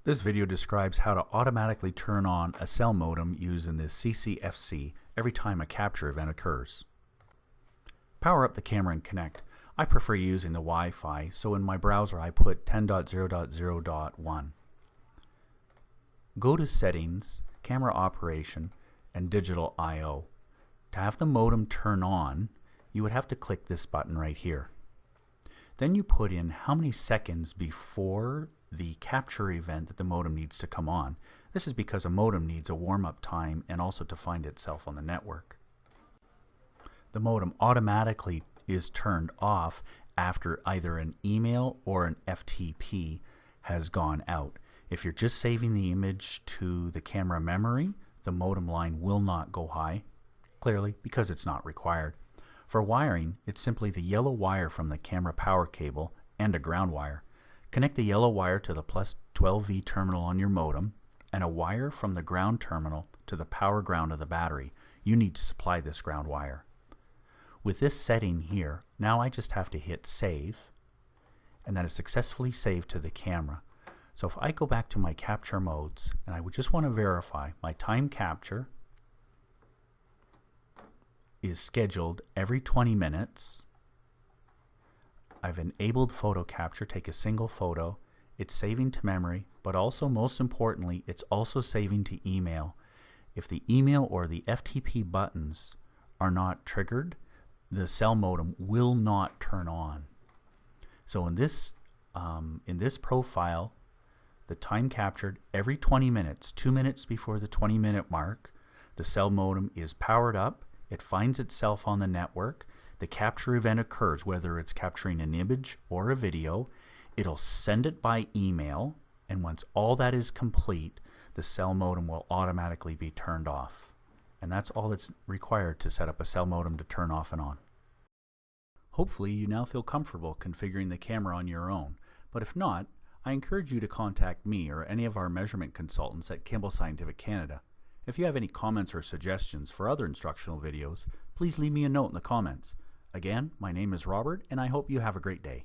This video describes how to automatically turn on a cell modem using the CCFC every time a capture event occurs. Power up the camera and connect. I prefer using the Wi-Fi, so in my browser I put 10.0.0.1. Go to Settings, Camera Operation, and Digital I/O. To have the modem turn on, you would have to click this button right here. Then you put in how many seconds before the capture event that the modem needs to come on. This is because a modem needs a warm-up time and also to find itself on the network. The modem automatically is turned off after either an email or an FTP has gone out. If you're just saving the image to the camera memory, the modem line will not go high, clearly because it's not required. For wiring, it's simply the yellow wire from the camera power cable and a ground wire. Connect the yellow wire to the plus 12V terminal on your modem and a wire from the ground terminal to the power ground of the battery. You need to supply this ground wire. With this setting here, now I just have to hit save, and that is successfully saved to the camera. So if I go back to my capture modes, and I would just want to verify my time capture is scheduled every 20 minutes. I've enabled photo capture, take a single photo. It's saving to memory, but also most importantly, it's also saving to email. If the email or the FTP buttons are not triggered, the cell modem will not turn on. So in this profile, the time captured every 20 minutes, 2 minutes before the 20-minute mark, the cell modem is powered up. It finds itself on the network. The capture event occurs, whether it's capturing an image or a video. It'll send it by email, and once all that is complete, the cell modem will automatically be turned off. And that's all that's required to set up a cell modem to turn off and on. Hopefully you now feel comfortable configuring the camera on your own, but if not, I encourage you to contact me or any of our measurement consultants at Campbell Scientific Canada. If you have any comments or suggestions for other instructional videos, please leave me a note in the comments. Again, my name is Robert, and I hope you have a great day.